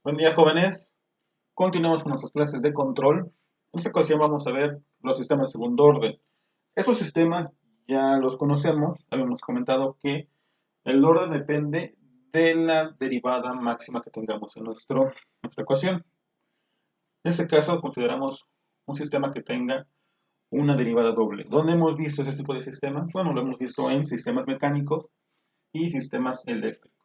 Buen día, jóvenes. Continuamos con nuestras clases de control. En esta ocasión vamos a ver los sistemas de segundo orden. Esos sistemas ya los conocemos. Habíamos comentado que el orden depende de la derivada máxima que tengamos en nuestra ecuación. En este caso consideramos un sistema que tenga una derivada doble. ¿Dónde hemos visto ese tipo de sistemas? Bueno, lo hemos visto en sistemas mecánicos y sistemas eléctricos.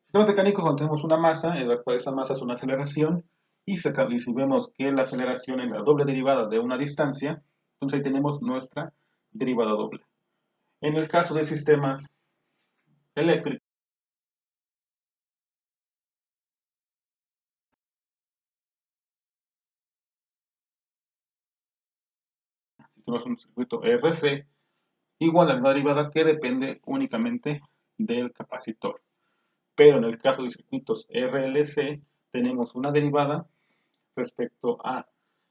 Sistema mecánico cuando tenemos una masa, en la cual esa masa es una aceleración, y si vemos que la aceleración es la doble derivada de una distancia, entonces ahí tenemos nuestra derivada doble. En el caso de sistemas eléctricos, si tenemos un circuito RC, igual a la derivada que depende únicamente del capacitor. Pero en el caso de circuitos RLC, tenemos una derivada respecto a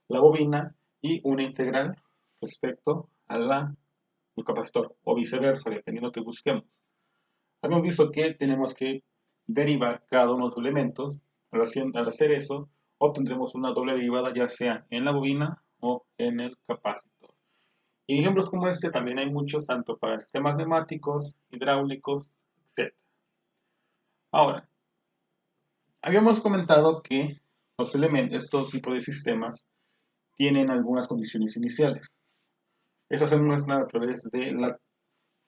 la bobina y una integral respecto a el capacitor, o viceversa, dependiendo que busquemos. Hemos visto que tenemos que derivar cada uno de los elementos. Al hacer eso, obtendremos una doble derivada ya sea en la bobina o en el capacitor. Y ejemplos como este también hay muchos, tanto para sistemas neumáticos, hidráulicos, etc. Ahora, habíamos comentado que estos tipos de sistemas tienen algunas condiciones iniciales. Eso se muestra a través de la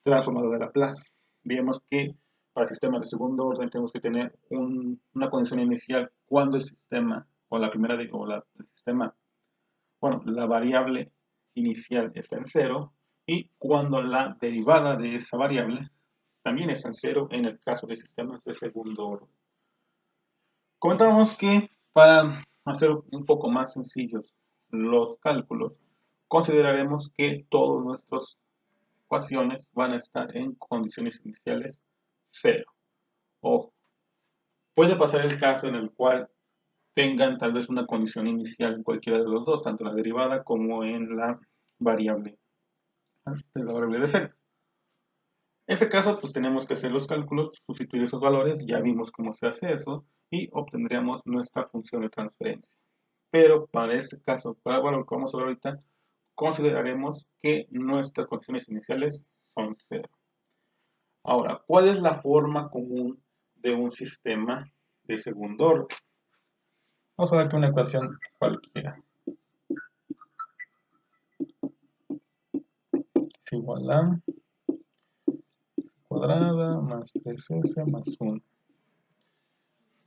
transformadora de Laplace. Vemos que para sistemas de segundo orden tenemos que tener una condición inicial cuando el sistema o la primera o el sistema, bueno, la variable inicial está en cero y cuando la derivada de esa variable también está en cero en el caso de sistemas de segundo orden. Comentábamos que para hacer un poco más sencillos los cálculos, consideraremos que todas nuestras ecuaciones van a estar en condiciones iniciales cero. O puede pasar el caso en el cual tengan tal vez una condición inicial en cualquiera de los dos, tanto en la derivada como en la variable de cero. En este caso, pues tenemos que hacer los cálculos, sustituir esos valores, ya vimos cómo se hace eso, y obtendríamos nuestra función de transferencia. Pero para este caso, para lo que vamos a ver ahorita, consideraremos que nuestras condiciones iniciales son cero. Ahora, ¿cuál es la forma común de un sistema de segundo orden? Vamos a ver que una ecuación cualquiera es igual a cuadrada más 3s más 1.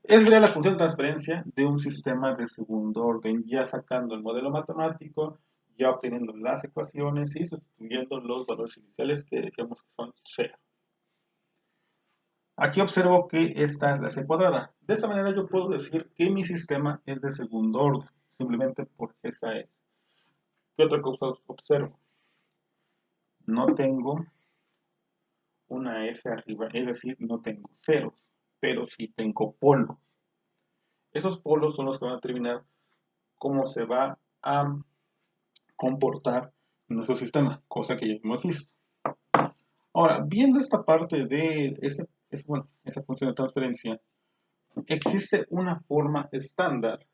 Esa sería la función de transferencia de un sistema de segundo orden, ya sacando el modelo matemático, ya obteniendo las ecuaciones y sustituyendo los valores iniciales que decíamos que son 0. Aquí observo que esta es la c cuadrada. De esta manera yo puedo decir que mi sistema es de segundo orden, simplemente porque esa es. ¿Qué otra cosa observo? No tengo una S arriba, es decir, no tengo ceros, pero sí tengo polos. Esos polos son los que van a determinar cómo se va a comportar nuestro sistema, cosa que ya hemos visto. Ahora, viendo esta parte de esa función de transferencia, existe una forma estándar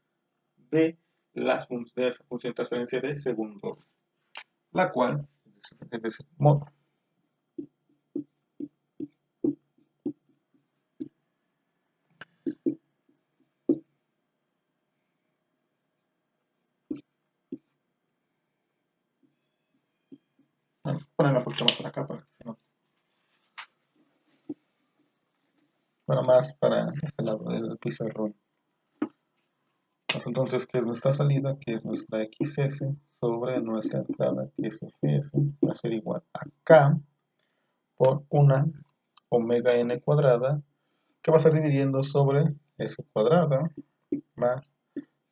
de esa función de transferencia de segundo orden, la cual es de ese modo. Vamos a ponerla un poquito más para acá para que no. Bueno, más para este lado del pizarrón. Pues entonces, ¿qué es nuestra salida? Que es nuestra XS sobre nuestra entrada, que es FS, va a ser igual a K por una omega n cuadrada, que va a estar dividiendo sobre S cuadrada más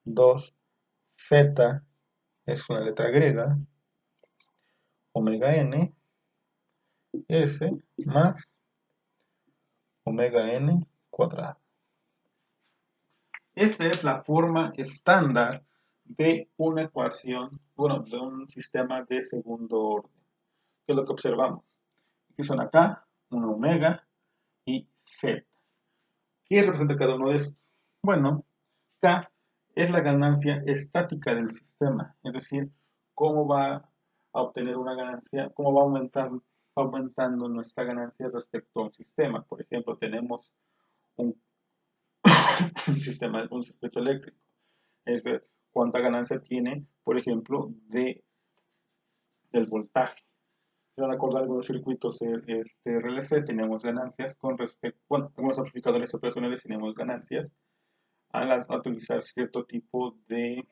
2z, es una letra griega, omega n, S más omega n cuadrada. Esta es la forma estándar de una ecuación, bueno, de un sistema de segundo orden. ¿Qué es lo que observamos? Aquí son acá, una omega, y Z. ¿Qué representa cada uno de estos? Bueno, K es la ganancia estática del sistema, es decir, cómo va a obtener una ganancia, cómo va aumentando nuestra ganancia respecto a un sistema. Por ejemplo, tenemos un, un sistema, un circuito eléctrico. Es ver cuánta ganancia tiene, por ejemplo, del voltaje. Si van a acordar algunos circuitos RLC, tenemos ganancias con respecto, bueno, algunos amplificadores operacionales tenemos ganancias al utilizar cierto tipo de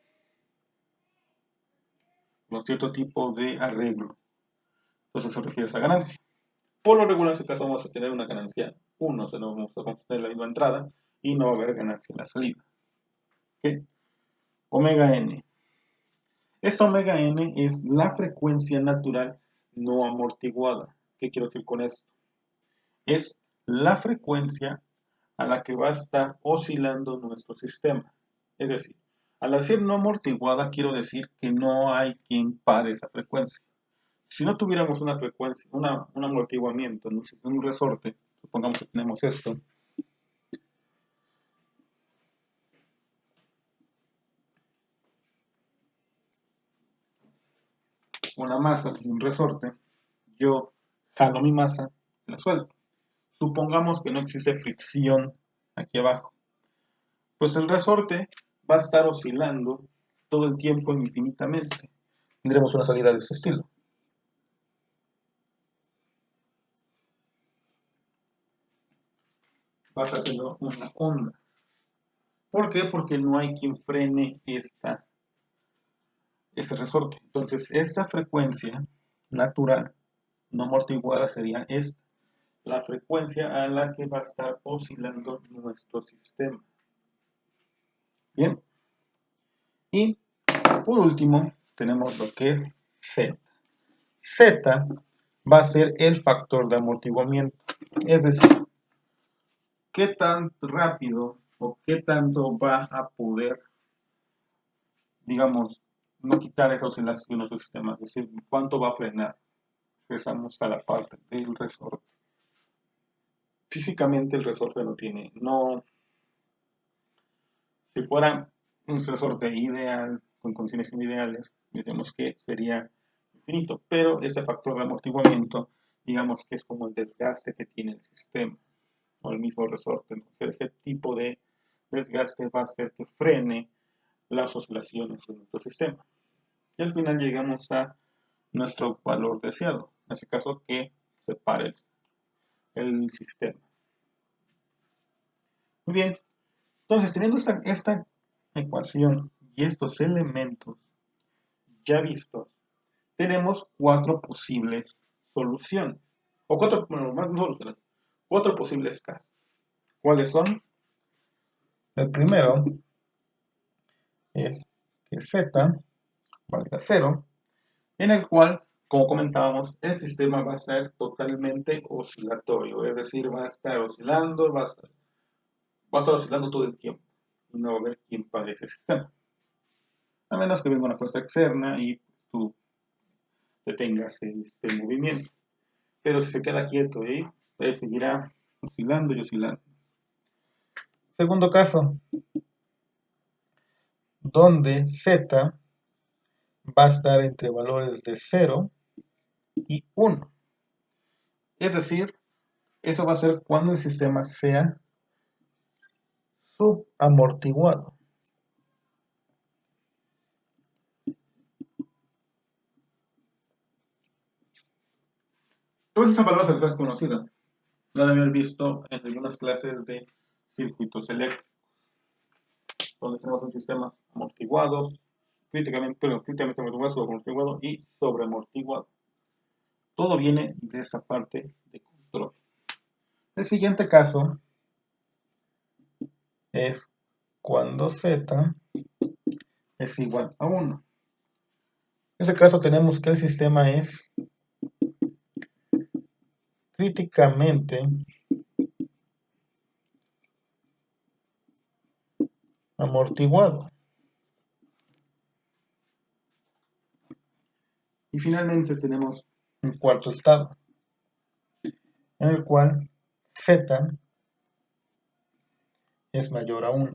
arreglo. Entonces se refiere a esa ganancia. Por lo regular, en este caso vamos a tener una ganancia 1, o sea, no vamos a tener la misma entrada y no va a haber ganancia en la salida. ¿Okay? Omega n. Esta omega n es la frecuencia natural no amortiguada. ¿Qué quiero decir con esto? Es la frecuencia a la que va a estar oscilando nuestro sistema. Es decir, al decir no amortiguada, quiero decir que no hay quien pare esa frecuencia. Si no tuviéramos una frecuencia, un amortiguamiento en un resorte, supongamos que tenemos esto, una masa y un resorte, yo jalo mi masa y la suelto. Supongamos que no existe fricción aquí abajo. Pues el resorte va a estar oscilando todo el tiempo infinitamente. Tendremos una salida de ese estilo. Va a estar haciendo una onda. ¿Por qué? Porque no hay quien frene ese resorte. Entonces, esta frecuencia natural, no amortiguada, sería esta. La frecuencia a la que va a estar oscilando nuestro sistema. Bien. Y por último, tenemos lo que es Z. Z va a ser el factor de amortiguamiento. Es decir, qué tan rápido o qué tanto va a poder, digamos, no quitar esa oscilación a su sistema. Es decir, cuánto va a frenar. Regresamos a la parte del resorte. Físicamente el resorte si fuera un resorte ideal, con condiciones ideales, digamos que sería infinito, pero ese factor de amortiguamiento, digamos que es como el desgaste que tiene el sistema o el mismo resorte. Entonces, ese tipo de desgaste va a hacer que frene las oscilaciones de nuestro sistema. Y al final llegamos a nuestro valor deseado, en este caso que se pare el sistema. Muy bien, entonces teniendo esta ecuación y estos elementos ya vistos, tenemos cuatro posibles soluciones, o cuatro posibles casos. ¿Cuáles son? El primero es que Z valga 0, en el cual, como comentábamos, el sistema va a ser totalmente oscilatorio, es decir, va a estar oscilando, va a estar oscilando todo el tiempo, y no va a haber quien pare ese sistema. A menos que venga una fuerza externa y tú detengas este movimiento. Pero si se queda quieto, pues seguirá oscilando y oscilando. Segundo caso, donde Z va a estar entre valores de 0 y 1. Es decir, eso va a ser cuando el sistema sea subamortiguado. Todas esas palabras se les han conocido. La de haber visto en algunas clases de circuitos eléctricos, donde tenemos un sistema amortiguados, críticamente amortiguado y sobreamortiguado. Todo viene de esa parte de control. El siguiente caso es cuando Z es igual a 1. En ese caso tenemos que el sistema es críticamente amortiguado. Y finalmente tenemos un cuarto estado, en el cual Z es mayor a 1.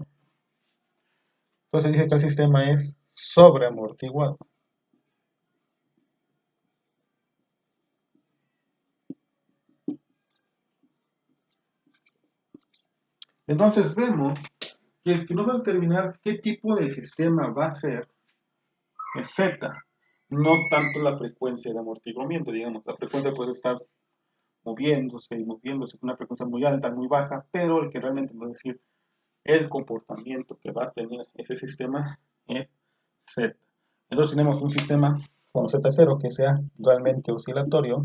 Entonces dice que el sistema es sobreamortiguado. Entonces vemos que el que nos va a determinar qué tipo de sistema va a ser es Z, no tanto la frecuencia de amortiguamiento, digamos. La frecuencia puede estar moviéndose y moviéndose con una frecuencia muy alta, muy baja, pero el que realmente va a decir el comportamiento que va a tener ese sistema es Z. Entonces tenemos un sistema con Z0 que sea realmente oscilatorio,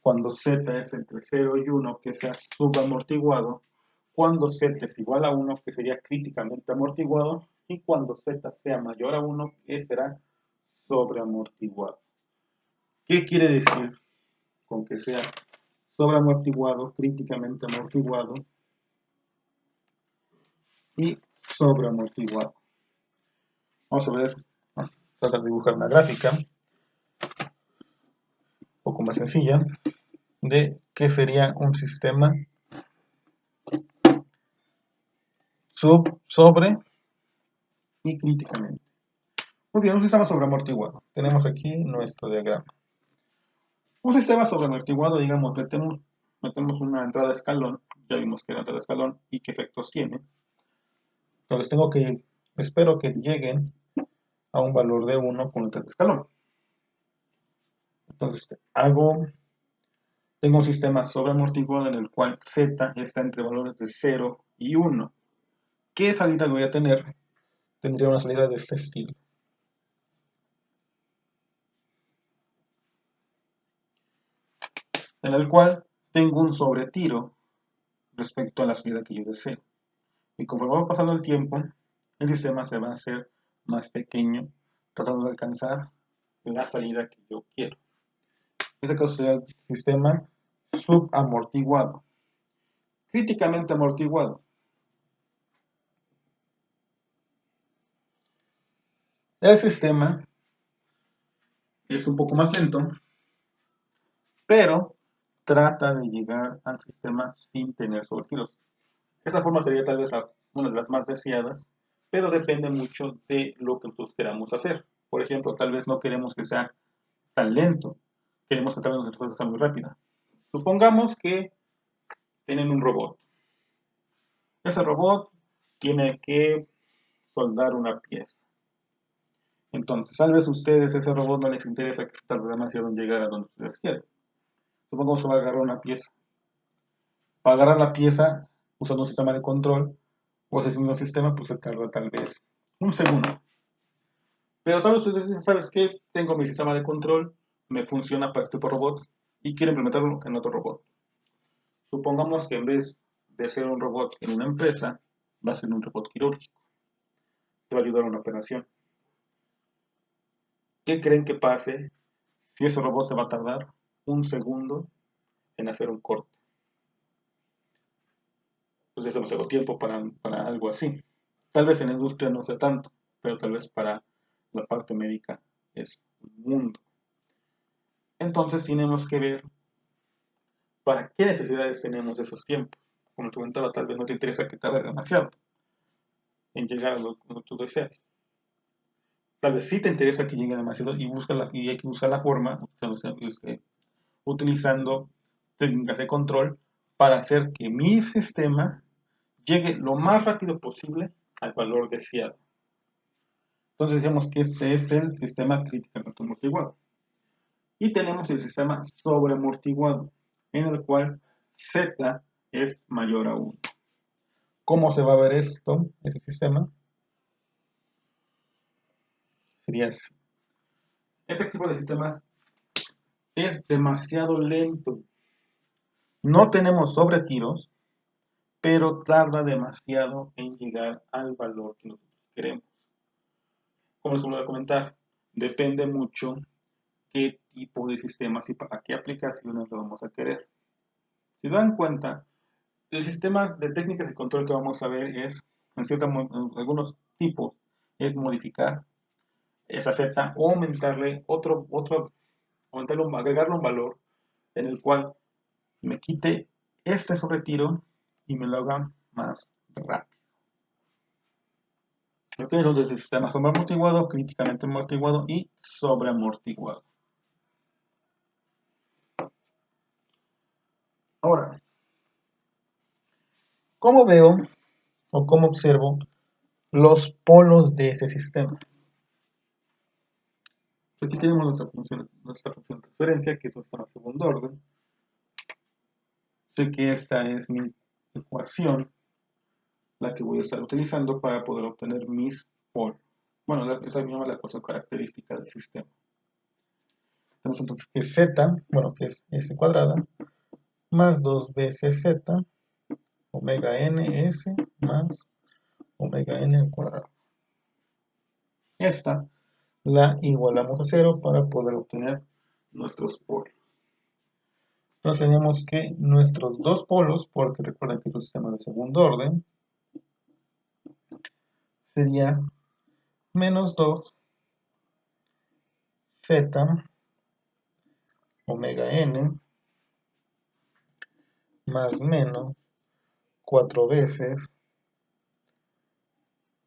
cuando Z es entre 0 y 1 que sea subamortiguado, cuando Z es igual a 1 que sería críticamente amortiguado, y cuando Z sea mayor a 1 que será sobreamortiguado. ¿Qué quiere decir con que sea sobreamortiguado, críticamente amortiguado y sobreamortiguado? Vamos a ver, tratar de dibujar una gráfica un poco más sencilla de qué sería un sistema sobre y críticamente. Muy bien, un sistema sobreamortiguado. Tenemos aquí nuestro diagrama. Un sistema sobreamortiguado, digamos, metemos una entrada de escalón, ya vimos que era entrada de escalón y qué efectos tiene. Entonces espero que lleguen a un valor de 1 con entrada de escalón. Entonces tengo un sistema sobreamortiguado en el cual Z está entre valores de 0 y 1. ¿Qué salida voy a tener? Tendría una salida de este estilo. En el cual tengo un sobretiro respecto a la salida que yo deseo. Y conforme va pasando el tiempo, el sistema se va a hacer más pequeño, tratando de alcanzar la salida que yo quiero. En este caso sería el sistema subamortiguado. Críticamente amortiguado. El sistema es un poco más lento, pero trata de llegar al sistema sin tener sobretiros. Esa forma sería tal vez una de las más deseadas, pero depende mucho de lo que nosotros queramos hacer. Por ejemplo, tal vez no queremos que sea tan lento, queremos que tal vez nuestra respuesta sea muy rápida. Supongamos que tienen un robot. Ese robot tiene que soldar una pieza. Entonces, tal vez a ustedes ese robot no les interesa que se tarde demasiado en llegar a donde ustedes quieren. Supongamos que va a agarrar una pieza. Para agarrar la pieza usando un sistema de control o ese mismo sistema, pues se tarda tal vez un segundo. Pero tal vez ustedes dicen, ¿sabes qué? Tengo mi sistema de control, me funciona para este tipo de robots y quiero implementarlo en otro robot. Supongamos que en vez de ser un robot en una empresa, va a ser un robot quirúrgico. Te va a ayudar a una operación. ¿Qué creen que pase si ese robot se va a tardar un segundo en hacer un corte? Pues es demasiado tiempo para algo así. Tal vez en la industria no sea tanto, pero tal vez para la parte médica es un mundo. Entonces tenemos que ver para qué necesidades tenemos esos tiempos. Como te comentaba, tal vez no te interesa que tarde demasiado en llegar a lo que tú deseas. Tal vez sí te interesa que llegue demasiado y hay que buscar la forma, utilizando técnicas de control para hacer que mi sistema llegue lo más rápido posible al valor deseado. Entonces decimos que este es el sistema críticamente amortiguado. Y tenemos el sistema sobreamortiguado, en el cual Z es mayor a 1. ¿Cómo se va a ver esto, ese sistema? Sería así. Este tipo de sistemas es demasiado lento. No tenemos sobretiros, pero tarda demasiado en llegar al valor que nosotros queremos. Como les voy a comentar, depende mucho qué tipo de sistemas y para qué aplicaciones lo vamos a querer. Si se dan cuenta, los sistemas de técnicas de control que vamos a ver es, en algunos tipos, es modificar esa Z o aumentarle agregarle un valor en el cual me quite este sobretiro y me lo haga más rápido. Ok, entonces el sistema sobreamortiguado, críticamente amortiguado y sobreamortiguado. Ahora, ¿cómo veo o cómo observo los polos de ese sistema? Aquí tenemos nuestra función de transferencia, que es nuestra segundo orden. Sé que esta es mi ecuación, la que voy a estar utilizando para poder obtener mis polos. Bueno, esa se llama la ecuación característica del sistema. Tenemos entonces que z, bueno, que es s cuadrada, más 2 veces z, omega n s, más omega n al cuadrado. Esta la igualamos a 0 para poder obtener nuestros polos. Entonces tenemos que nuestros dos polos, porque recuerden que es un sistema de segundo orden, sería menos 2 z omega n más menos 4 veces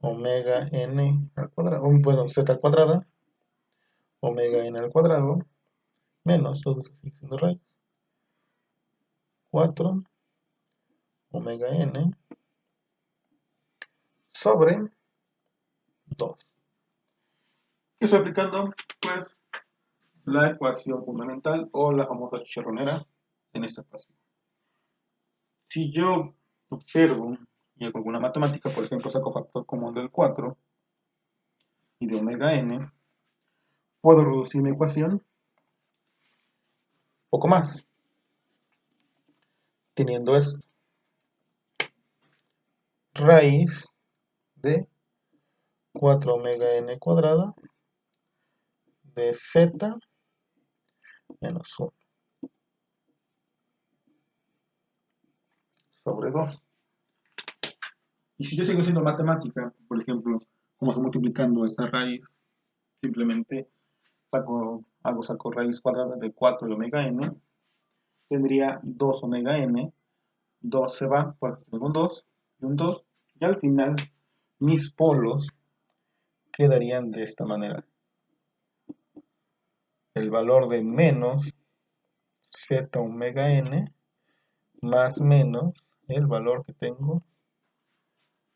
omega n al cuadrado, bueno, z cuadrada, omega n al cuadrado, menos 2 de raíz, 4 omega n sobre 2. ¿Qué estoy aplicando? Pues la ecuación fundamental o la famosa chicharronera en esta ecuación. Si yo observo y hago alguna matemática, por ejemplo, saco factor común del 4 y de omega n, puedo reducir mi ecuación poco más, teniendo esto, raíz de 4 omega n cuadrada de z menos 1 sobre 2. Y si yo sigo haciendo matemática, por ejemplo, como estoy multiplicando esta raíz, simplemente saco raíz cuadrada de 4 de omega n, tendría 2 omega n, 2 se va, pues tengo un 2 y un 2, y al final mis polos quedarían de esta manera. El valor de menos z omega n más menos el valor que tengo,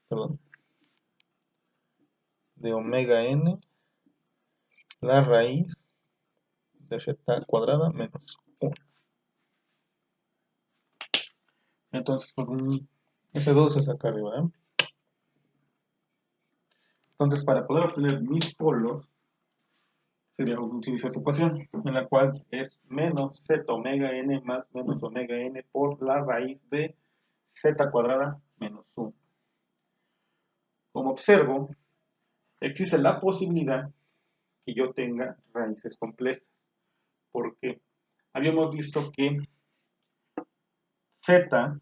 perdón, de omega n, la raíz de z cuadrada menos 1. Entonces, ese 2 se saca arriba, ¿eh? Entonces, para poder obtener mis polos, sería utilizar esta ecuación, en la cual es menos z omega n más menos omega n por la raíz de z cuadrada menos 1. Como observo, existe la posibilidad que yo tenga raíces complejas, porque habíamos visto que z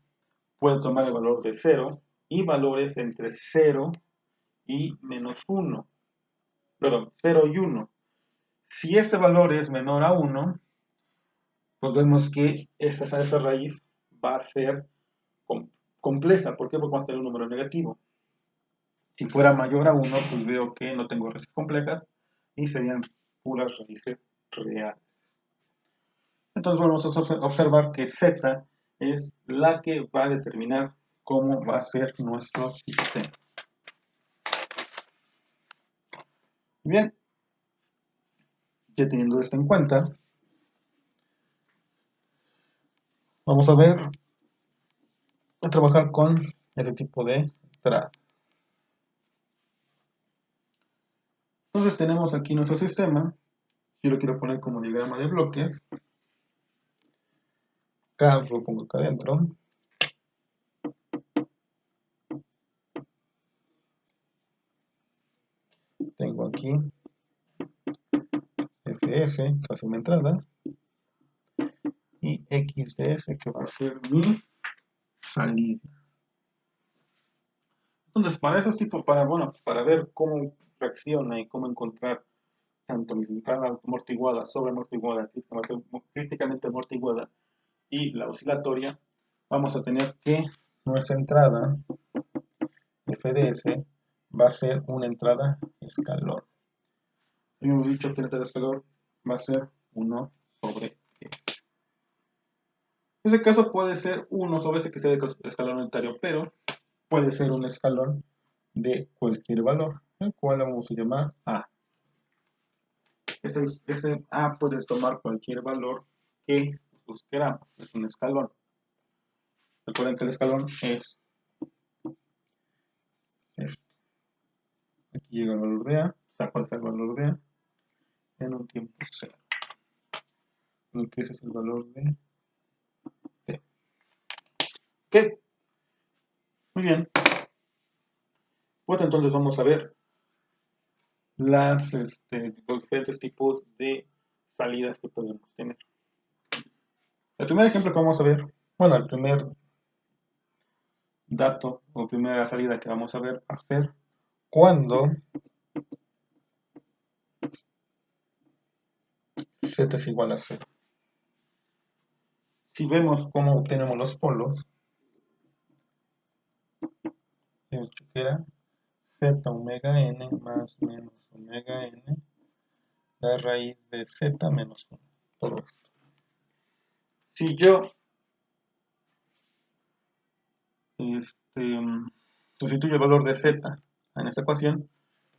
puede tomar el valor de 0 y valores entre 0 y menos 1, perdón, 0 y 1. Si ese valor es menor a 1, pues vemos que esa raíz va a ser compleja. ¿Por qué? Porque vamos a tener un número negativo. Si fuera mayor a 1, pues veo que no tengo raíces complejas y serían puras raíces reales. Entonces vamos a observar que z es la que va a determinar cómo va a ser nuestro sistema. Bien, ya teniendo esto en cuenta, vamos a ver, a trabajar con ese tipo de entrada. Entonces tenemos aquí nuestro sistema. Yo lo quiero poner como diagrama de bloques. Acá lo pongo acá adentro. Tengo aquí FS, que va a ser mi entrada, y XDS, que va a ser mi salida. Entonces, para esos tipos, para ver cómo reacciona y cómo encontrar tanto mi entrada amortiguada, sobreamortiguada, críticamente amortiguada, y la oscilatoria, vamos a tener que nuestra entrada FDS va a ser una entrada escalón. Hemos dicho que la entrada escalón va a ser 1 sobre x. En ese caso puede ser 1 sobre ese que sea de escalón unitario, pero puede ser un escalón de cualquier valor, el cual vamos a llamar A. Ese A puedes tomar cualquier valor que queramos, es un escalón. Recuerden que el escalón es esto. Aquí llega el valor de A, saco el valor de A en un tiempo 0. Lo que ese es el valor de T. Ok, muy bien. Pues entonces vamos a ver los diferentes tipos de salidas que podemos tener. El primer ejemplo que vamos a ver, bueno, el primer dato o primera salida que vamos a ver va a ser cuando z es igual a 0. Si vemos cómo obtenemos los polos, hemos dicho que era z omega n más menos omega n, la raíz de z menos 1. Todo esto. Si yo sustituyo el valor de z en esta ecuación,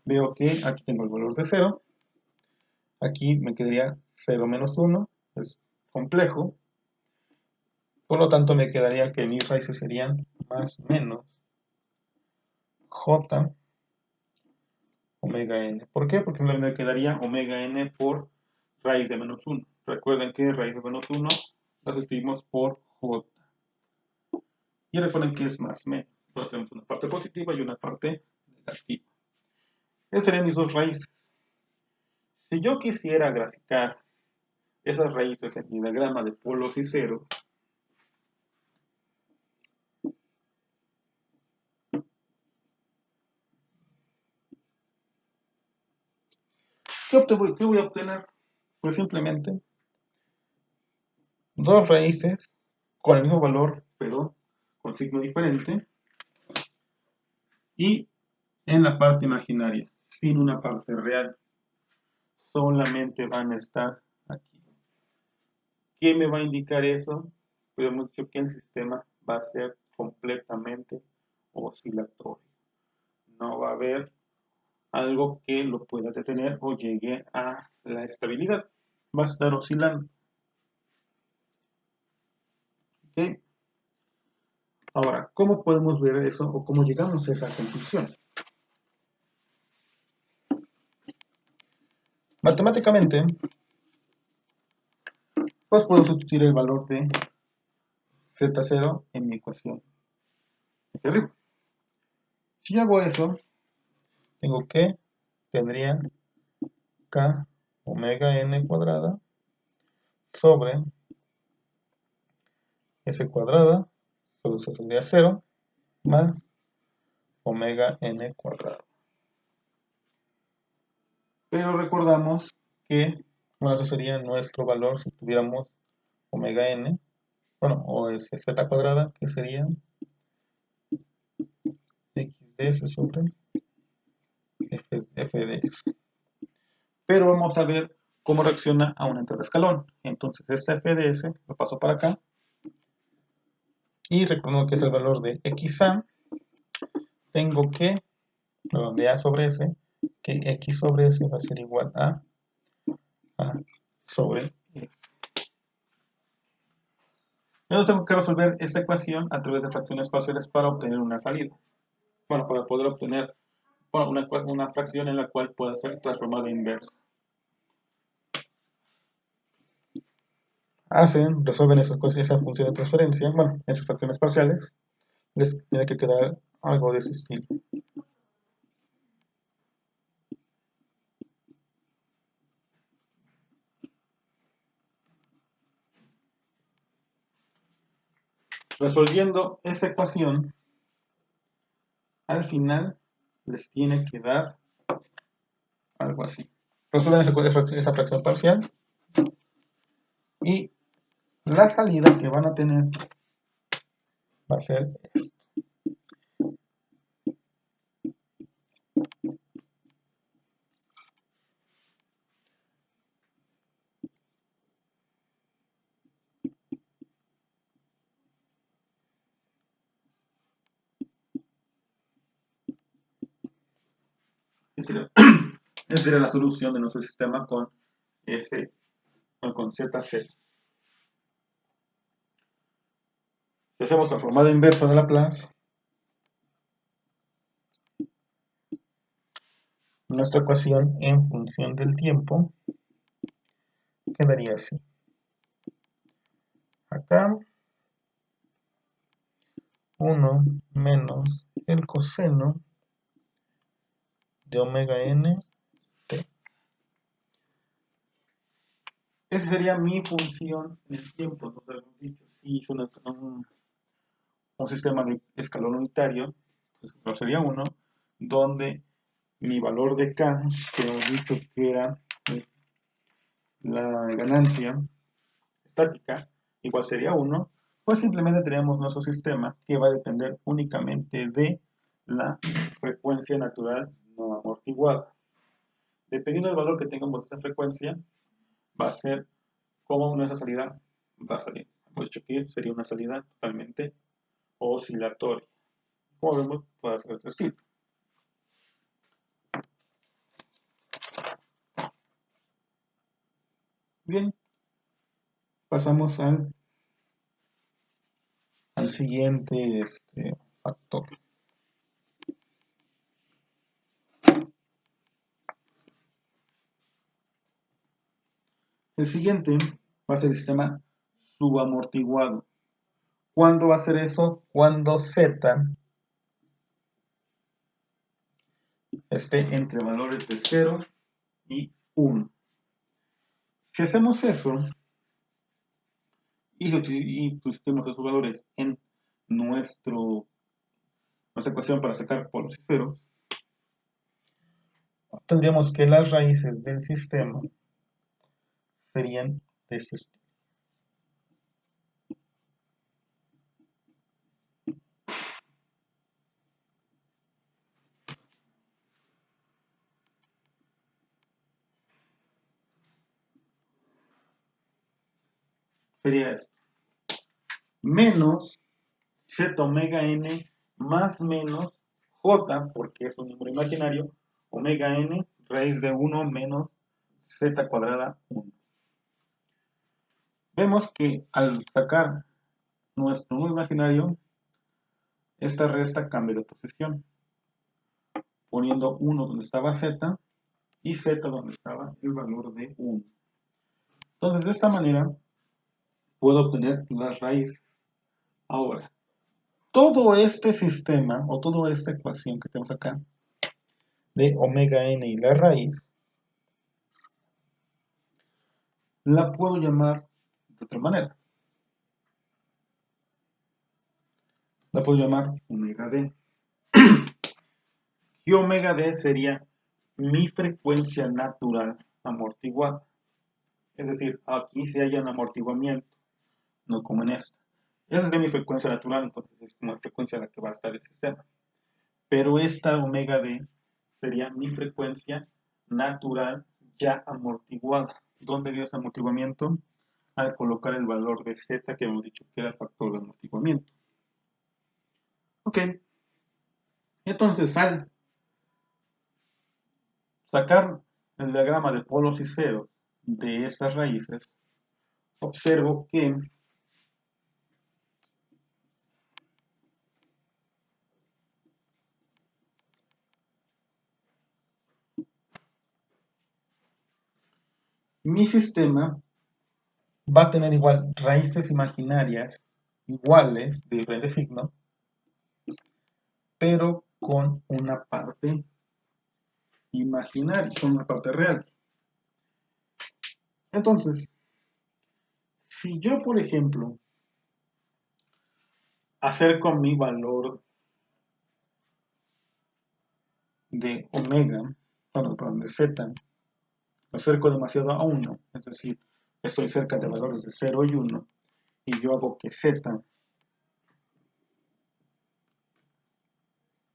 veo que aquí tengo el valor de 0. Aquí me quedaría 0 menos 1, es complejo. Por lo tanto, me quedaría que mis raíces serían más menos j omega n. ¿Por qué? Porque me quedaría omega n por raíz de menos 1. Recuerden que raíz de menos 1 las escribimos por j. Y recuerden que es más menos. Entonces tenemos una parte positiva y una parte negativa. Esas serían mis dos raíces. Si yo quisiera graficar esas raíces en mi diagrama de polos y ceros, ¿qué voy a obtener? Pues simplemente dos raíces con el mismo valor, pero con signo diferente, y en la parte imaginaria, sin una parte real, solamente van a estar aquí. ¿Qué me va a indicar eso? Pues hemos dicho que el sistema va a ser completamente oscilatorio. No va a haber algo que lo pueda detener o llegue a la estabilidad. Va a estar oscilando. ¿Okay? Ahora, ¿cómo podemos ver eso o cómo llegamos a esa conclusión? Matemáticamente, pues puedo sustituir el valor de z0 en mi ecuación aquí arriba. Si yo hago eso, tengo que, tendría k omega n cuadrada sobre s cuadrada, solo se tendría 0, más omega n cuadrado. Pero recordamos que, bueno, eso sería nuestro valor si tuviéramos omega n, bueno, o es z cuadrada, que sería x de s sobre f de x. Pero vamos a ver cómo reacciona a una entrada de escalón. Entonces, este f de s lo paso para acá. Y recordando que es el valor de xa, tengo que, de a sobre s, que x sobre s va a ser igual a sobre x. Yo tengo que resolver esta ecuación a través de fracciones parciales para obtener una salida. Bueno, para poder obtener una fracción en la cual pueda ser transformada inversa. Resuelven esas función de transferencia, bueno, esas fracciones parciales, les tiene que quedar algo de ese estilo. Resolviendo esa ecuación, al final les tiene que dar algo así. Resuelven esa fracción parcial y la salida que van a tener va a ser esto. Esa sería la solución de nuestro sistema con ZC. Si hacemos transformada inversa de Laplace, nuestra ecuación en función del tiempo quedaría así. Acá 1 menos el coseno de omega n t. Esa sería mi función en el tiempo. Entonces, hemos dicho, si es un sistema de escalón unitario, pues no sería 1, donde mi valor de K, que hemos dicho que era la ganancia estática, igual sería 1, pues simplemente tenemos nuestro sistema que va a depender únicamente de la frecuencia natural no amortiguada. Dependiendo del valor que tengamos de esa frecuencia, va a ser cómo nuestra salida va a salir. Hemos dicho que sería una salida totalmente oscilatoria. Como vemos, puede ser así. Bien, pasamos al siguiente factor. El siguiente va a ser el sistema subamortiguado. ¿Cuándo va a ser eso? Cuando Z esté entre valores de 0 y 1. Si hacemos eso y pusimos esos valores en nuestra ecuación para sacar polos y ceros, tendríamos que las raíces del sistema serían de este estilo. Sería esto. Menos z omega n más menos j, porque es un número imaginario, omega n raíz de 1 menos z cuadrada 1. Vemos que al sacar nuestro número imaginario, esta resta cambia de posición, poniendo 1 donde estaba z y z donde estaba el valor de 1. Entonces, de esta manera, puedo obtener las raíces. Ahora, todo este sistema, o toda esta ecuación que tenemos acá, de omega n y la raíz, la puedo llamar de otra manera. La puedo llamar omega d. Y omega d sería mi frecuencia natural amortiguada. Es decir, aquí sí hay un amortiguamiento, no como en esta. Esa es mi frecuencia natural, entonces es como la frecuencia a la que va a estar el sistema. Pero esta omega d sería mi frecuencia natural ya amortiguada. ¿Dónde dio ese amortiguamiento? Al colocar el valor de z que hemos dicho que era el factor de amortiguamiento. Ok. Entonces, al sacar el diagrama de polos y ceros de estas raíces, observo que mi sistema va a tener igual raíces imaginarias iguales de diferente signo, pero con una parte imaginaria, con una parte real. Entonces, si yo, por ejemplo, acerco mi valor de omega, bueno, perdón, de z, lo acerco demasiado a 1, es decir, estoy cerca de valores de 0 y 1, y yo hago que z,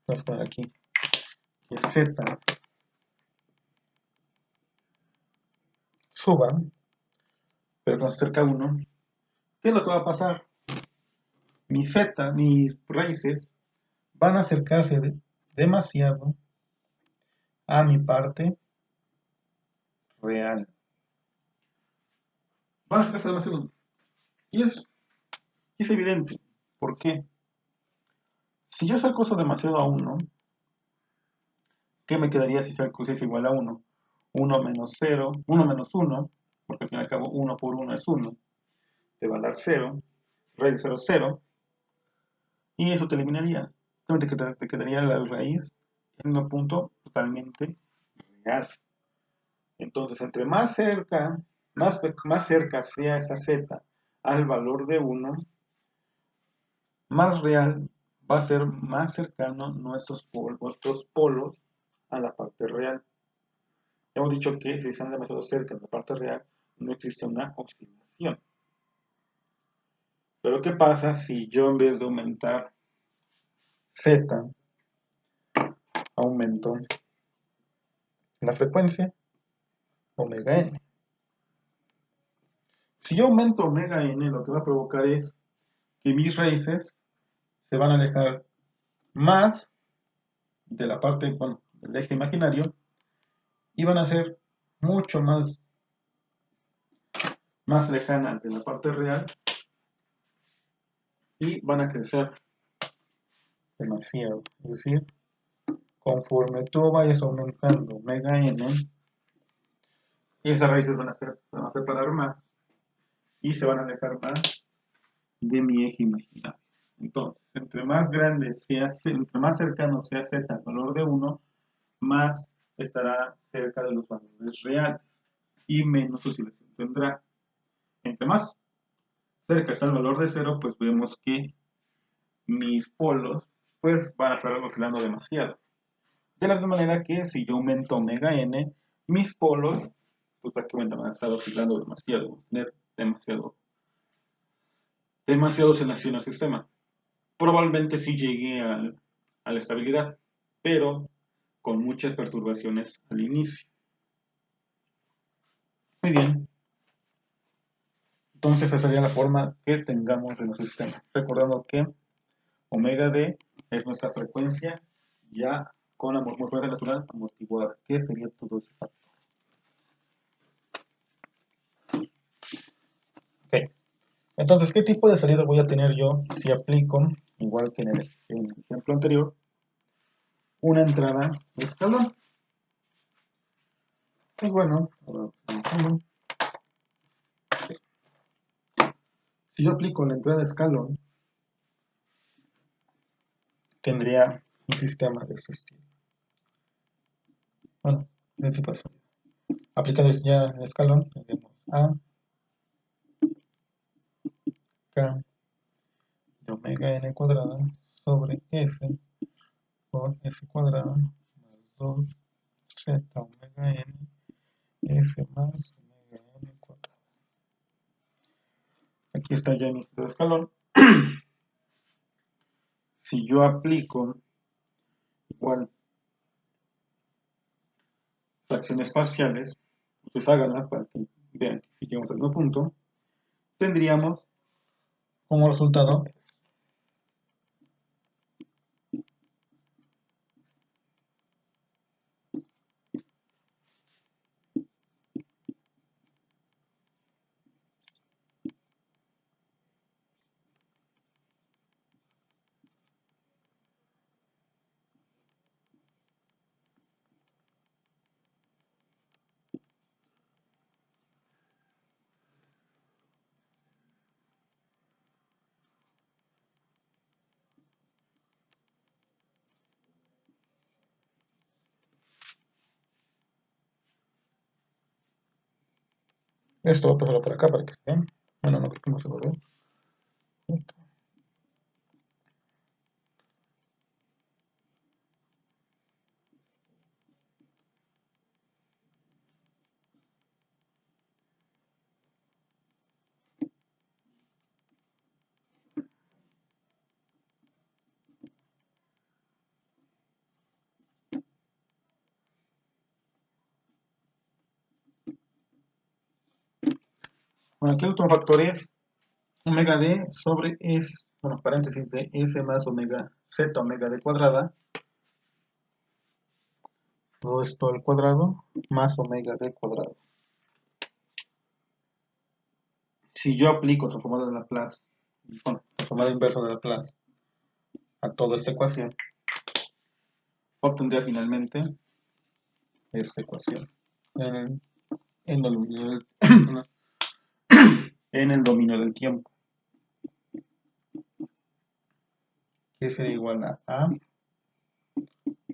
vamos a poner aquí, que z suba, pero cuando se acerca a 1, ¿qué es lo que va a pasar? Mis raíces, van a acercarse demasiado a mi parte real. Van a acercarse demasiado. Y es evidente. ¿Por qué? Si yo saco eso demasiado a 1, ¿qué me quedaría si saco si es igual a 1? 1 menos 0, 1 menos 1, porque al fin y al cabo 1 por 1 es 1, te va a dar 0, raíz de 0 es 0, y eso te eliminaría. Solamente te quedaría la raíz en un punto totalmente real. Entonces, entre más cerca sea esa z al valor de 1, más real va a ser más cercano nuestros polos a la parte real. Hemos dicho que si están demasiado cerca de la parte real, no existe una oscilación. Pero ¿qué pasa si yo en vez de aumentar z, aumento la frecuencia omega n? Si yo aumento omega n, lo que va a provocar es que mis raíces se van a alejar más de la parte, bueno, del eje imaginario, y van a ser mucho más lejanas de la parte real y van a crecer demasiado. Es decir, conforme tú vayas aumentando omega n, esas raíces van a separar más y se van a alejar más de mi eje imaginario. Entonces, entre más cercano sea z al valor de 1, más estará cerca de los valores reales y menos oscilación tendrá. Entre más cerca está el valor de 0, pues vemos que mis polos pues van a estar oscilando demasiado. De la misma manera que si yo aumento omega n, mis polos pues prácticamente van a estar oscilando demasiado, tener demasiado oscilación al sistema. Probablemente sí llegue a la estabilidad, pero con muchas perturbaciones al inicio. Muy bien. Entonces esa sería la forma que tengamos de nuestro sistema. Recordando que omega d es nuestra frecuencia ya con la frecuencia natural amortiguada, que sería todo ese factor. Ok. Entonces, ¿qué tipo de salida voy a tener yo si aplico, igual que en el ejemplo anterior, una entrada de escalón? Pues bueno, si yo aplico la entrada de escalón, tendría un sistema de ese estilo. Bueno, de tipo de salida. Aplicado ya el escalón, tendremos A, K, de omega n cuadrada sobre S por S cuadrada más 2 z omega n S más omega n cuadrada. Aquí está ya mi escalón. Si yo aplico igual fracciones parciales, ustedes háganla para que vean que si llegamos al mismo punto, tendríamos como resultado esto. Va a pasarlo por acá para que se vean. Bueno, no creo que no se va a ver. Bueno, aquí el último factor es omega d sobre s, bueno, paréntesis de s más omega z omega d cuadrada. Todo esto al cuadrado más omega d cuadrado. Si yo aplico transformada de Laplace, bueno, transformada inversa de Laplace a toda esta ecuación, obtendría finalmente esta ecuación en el dominio del, en el dominio del tiempo, que sería igual a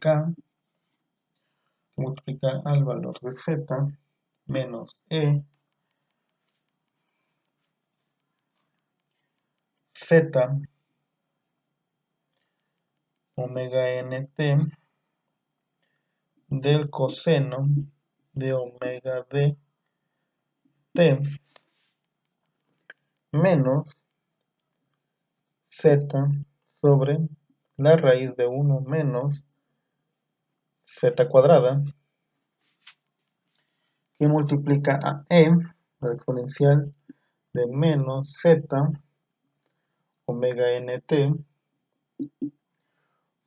k, que multiplica al valor de z, menos z omega nt del coseno de omega d t menos z sobre la raíz de 1 menos z cuadrada, que multiplica a la exponencial de menos z omega nt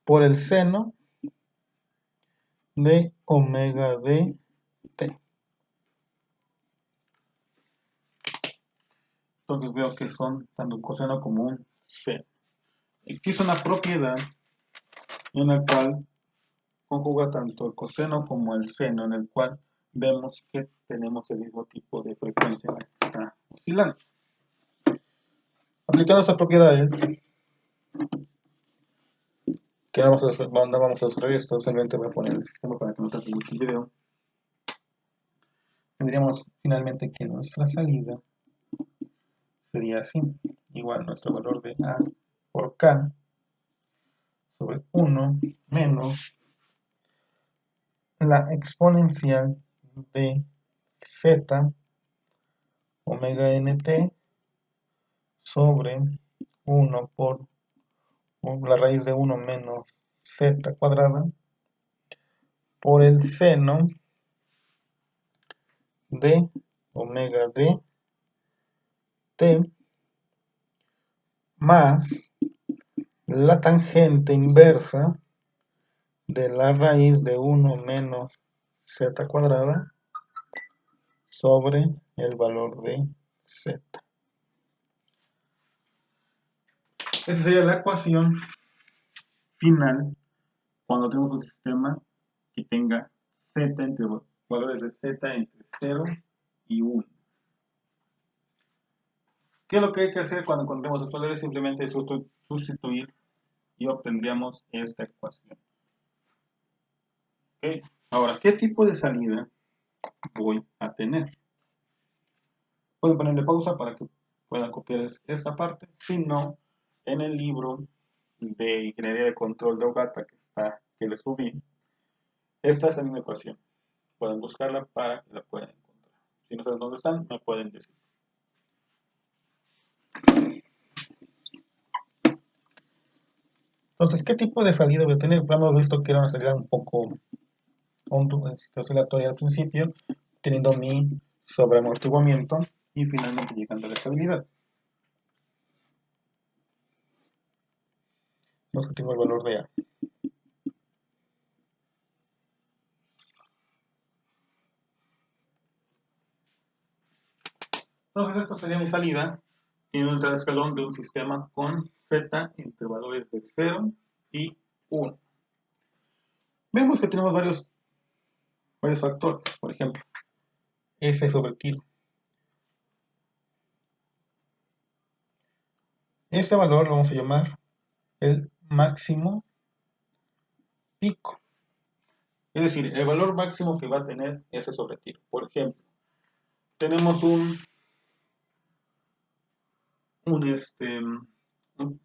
por el seno de omega d t. Entonces veo que son tanto un coseno como un seno. Existe una propiedad en la cual conjuga tanto el coseno como el seno, en el cual vemos que tenemos el mismo tipo de frecuencia en la que está oscilando. Aplicando estas propiedades, que no vamos a hacer esto, simplemente voy a poner el sistema para que no trate mucho el video. Tendríamos finalmente que nuestra salida sería así, igual nuestro valor de A por K sobre 1 menos la exponencial de Z omega nt sobre 1 por la raíz de 1 menos Z cuadrada por el seno de omega d t más la tangente inversa de la raíz de 1 menos z cuadrada sobre el valor de z. Esa sería la ecuación final cuando tenemos un sistema que tenga z entre valores de z entre 0 y 1. ¿Qué es lo que hay que hacer cuando encontremos estos valores? Simplemente sustituir y obtendríamos esta ecuación. ¿Okay? Ahora, ¿qué tipo de salida voy a tener? Pueden ponerle pausa para que puedan copiar esta parte. Si no, en el libro de Ingeniería de Control de Ogata que les subí, esta es la misma ecuación. Pueden buscarla para que la puedan encontrar. Si no saben dónde están, me pueden decir. Entonces, ¿qué tipo de salida voy a tener? Hemos visto que era una salida un poco oscilatoria al principio, teniendo mi sobreamortiguamiento y finalmente llegando a la estabilidad. Vemos que tengo el valor de A. Entonces, esto sería mi salida. Tiene un entrada de escalón de un sistema con Z entre valores de 0 y 1. Vemos que tenemos varios factores. Por ejemplo, S sobre tiro. Este valor lo vamos a llamar el máximo pico. Es decir, el valor máximo que va a tener S sobre tiro. Por ejemplo, tenemos un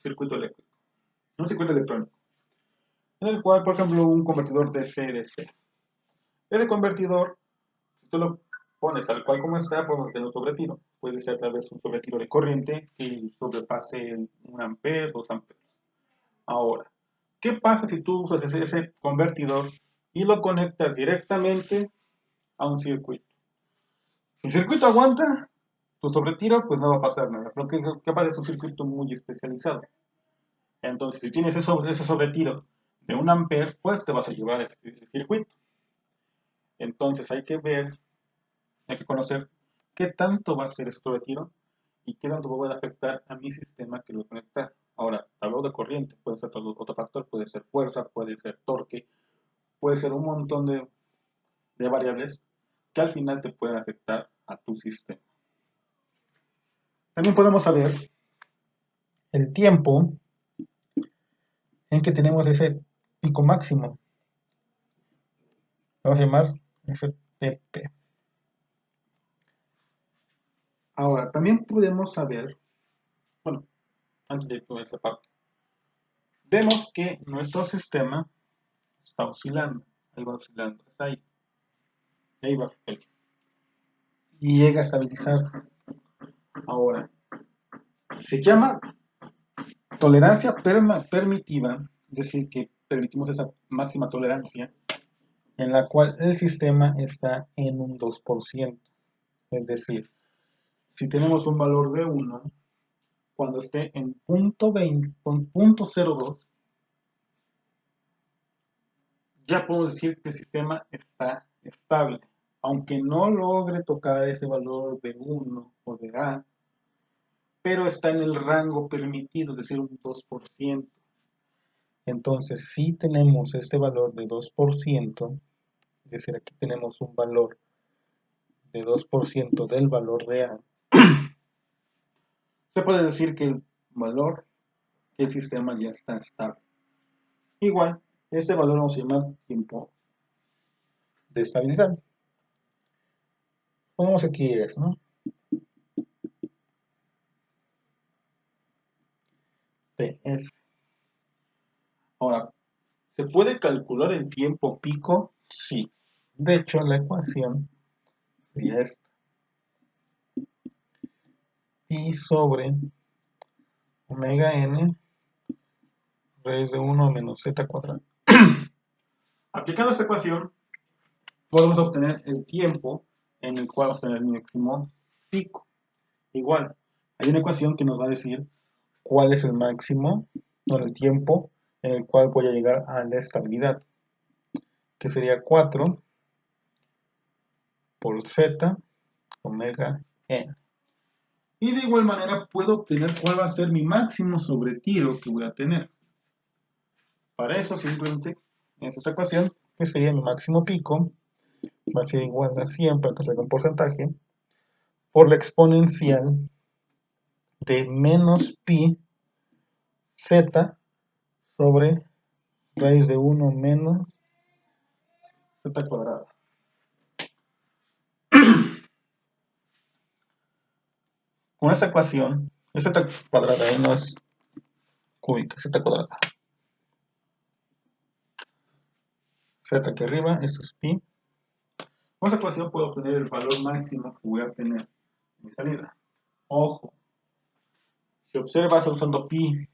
circuito eléctrico, un circuito electrónico, en el cual, por ejemplo, un convertidor DC-DC. Ese convertidor, si tú lo pones tal cual como está, podemos tener un sobretiro. Puede ser tal vez un sobretiro de corriente que sobrepase 1 ampere, 2 amperes. Ahora, ¿qué pasa si tú usas ese convertidor y lo conectas directamente a un circuito? El circuito aguanta tu sobretiro, pues no va a pasar nada, porque capaz es un circuito muy especializado. Entonces, si tienes ese sobretiro de 1 ampere, pues te vas a llevar el circuito. Entonces hay que conocer qué tanto va a ser ese sobretiro y qué tanto puede afectar a mi sistema que lo voy a conectar. Ahora, tablero de corriente puede ser otro factor, puede ser fuerza, puede ser torque, puede ser un montón de variables que al final te pueden afectar a tu sistema. También podemos saber el tiempo en que tenemos ese pico máximo. Vamos a llamar STP. Ahora, también podemos saber, bueno, antes de toda esta parte, vemos que nuestro sistema está oscilando, ahí va oscilando, está ahí va feliz. Y llega a estabilizarse. Ahora, se llama tolerancia permitiva, es decir, que permitimos esa máxima tolerancia en la cual el sistema está en un 2%. Es decir, si tenemos un valor de 1, cuando esté en punto 20, con punto 02, ya podemos decir que el sistema está estable. Aunque no logre tocar ese valor de 1 o de A, pero está en el rango permitido, es decir, un 2%. Entonces, si tenemos este valor de 2%, es decir, aquí tenemos un valor de 2% del valor de A, se puede decir que el valor que el sistema ya está estable. Igual, este valor vamos a llamar tiempo de estabilidad. Pongamos aquí es, ¿no? TS. Ahora, ¿se puede calcular el tiempo pico? Sí. De hecho, la ecuación sería esta. Pi sobre omega n raíz de 1 menos z cuadrado. Aplicando esta ecuación, podemos obtener el tiempo en el cual vamos a tener el máximo pico. Igual, hay una ecuación que nos va a decir cuál es el máximo, o el tiempo en el cual voy a llegar a la estabilidad, que sería 4 por z omega n. Y de igual manera puedo obtener cuál va a ser mi máximo sobretiro que voy a tener. Para eso simplemente en esta ecuación, que sería mi máximo pico, va a ser igual a siempre que sea un porcentaje, por la exponencial de menos pi z sobre raíz de 1 menos z cuadrado. Con esta ecuación, z cuadrada ahí no es cúbica, z cuadrada. Z aquí arriba, esto es pi. Con esta ecuación puedo obtener el valor máximo que voy a tener en mi salida. Ojo, si observas usando pi,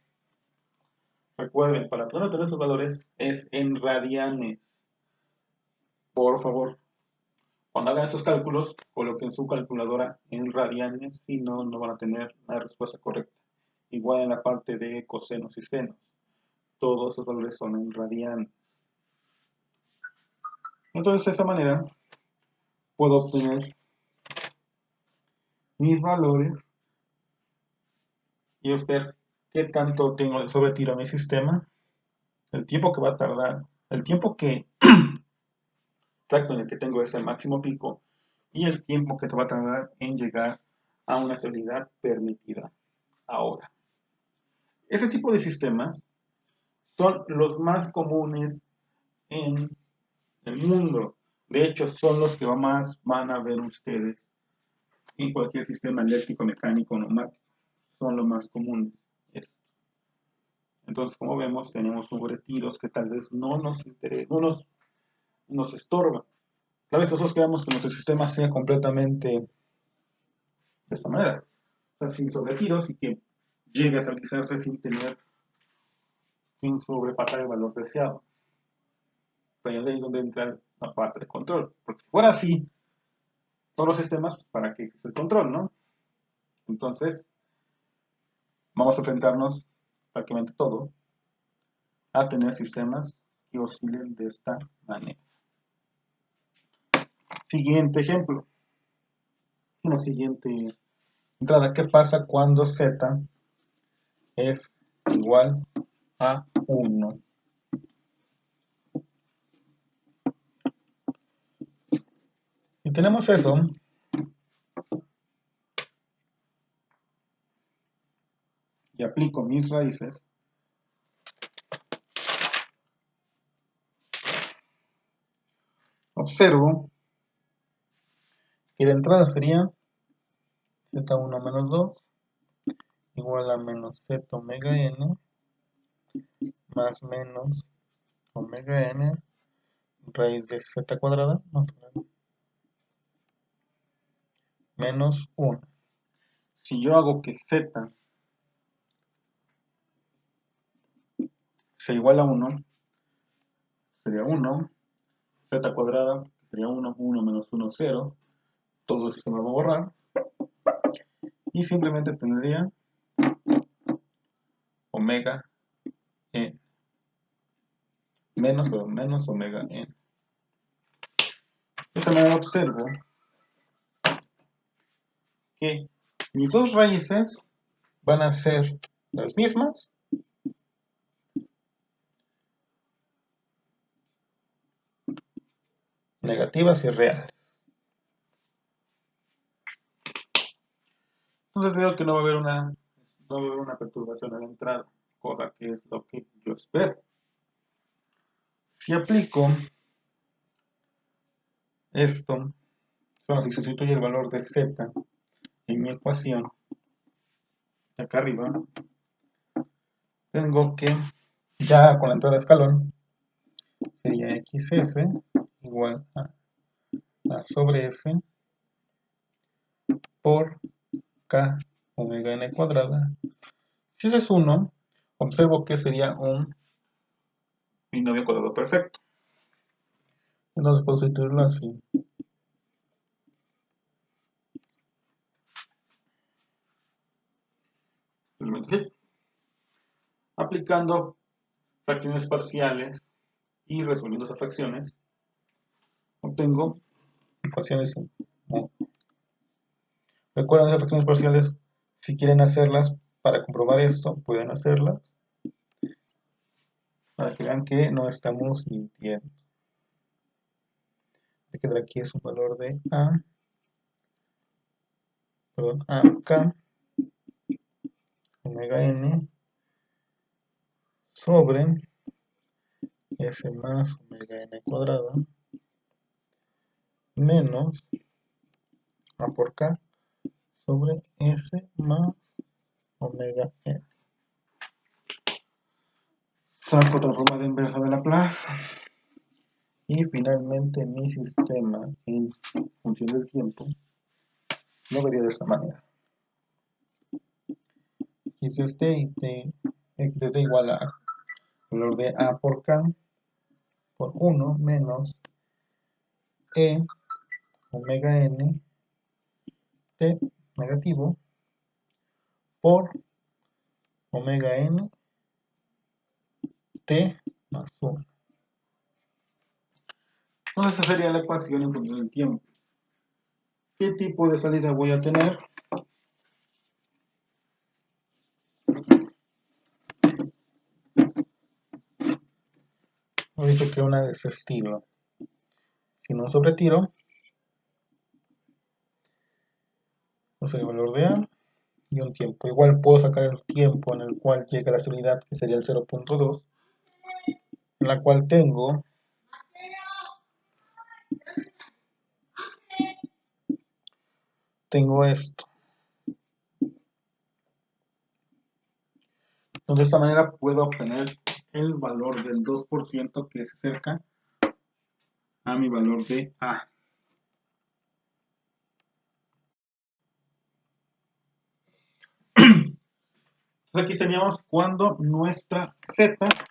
recuerden, para poder obtener estos valores es en radianes. Por favor, cuando hagan estos cálculos, coloquen su calculadora en radianes, si no, no van a tener la respuesta correcta. Igual en la parte de cosenos y senos. Todos esos valores son en radianes. Entonces, de esa manera, puedo obtener mis valores y ver qué tanto tengo de sobretiro a mi sistema, el tiempo que va a tardar, el tiempo que exacto en el que tengo ese máximo pico y el tiempo que se va a tardar en llegar a una estabilidad permitida. Ahora, ese tipo de sistemas son los más comunes en el mundo. De hecho, son los que más van a ver ustedes en cualquier sistema eléctrico, mecánico, neumático. Son los más comunes. Entonces, como vemos, tenemos sobretiros que tal vez no nos interesan, no nos estorban. Tal vez nosotros queramos que nuestro sistema sea completamente de esta manera, o sea, sin sobretiros y que llegue a estabilizarse sin sobrepasar el valor deseado. Pero ahí es donde entra la parte de control. Porque si fuera así, todos los sistemas, ¿para qué es el control, no? Entonces, vamos a enfrentarnos prácticamente todo a tener sistemas que oscilen de esta manera. Siguiente ejemplo. Una siguiente entrada. ¿Qué pasa cuando z es igual a 1? Y tenemos eso. Y aplico mis raíces. Observo que la entrada sería z1 menos 2 igual a menos z omega n más menos omega n raíz de z cuadrada más menos 1. Si yo hago que z sea igual a 1, sería 1, z cuadrada sería 1, 1 menos 1, 0, todo eso se me va a borrar, y simplemente tendría omega n, menos omega n. De esta manera observo que mis dos raíces van a ser las mismas, negativas y reales. Entonces veo que no va a haber una perturbación en la entrada, cosa que es lo que yo espero. Si aplico esto, bueno, si sustituyo el valor de z en mi ecuación, de acá arriba, tengo que, ya con la entrada de escalón, sería xs igual a sobre s por k omega n cuadrada. Si ese es 1, observo que sería un binomio cuadrado perfecto. Entonces puedo sustituirlo así. Simplemente así. Aplicando fracciones parciales y resolviendo esas fracciones, obtengo ecuaciones. Recuerden esas fracciones parciales, si quieren hacerlas para comprobar esto, pueden hacerlas para que vean que no estamos mintiendo. Lo que quedará aquí es un valor de AK omega n sobre S más omega n cuadrada menos A por K sobre S más omega n. Saco otra forma de inversa de Laplace y finalmente mi sistema en función del tiempo lo vería de esta manera. X de t y x de t igual a valor de A por K por 1 menos E omega n t negativo por omega n t más 1. Entonces esa sería la ecuación en función del tiempo. ¿Qué tipo de salida voy a tener? He dicho que una de ese estilo. Si no sobretiro, no sé el valor de A y un tiempo. Igual puedo sacar el tiempo en el cual llega la estabilidad, que sería el 0.2, en la cual tengo esto. Entonces de esta manera puedo obtener el valor del 2% que es cerca a mi valor de A. Entonces aquí seríamos cuando nuestra Z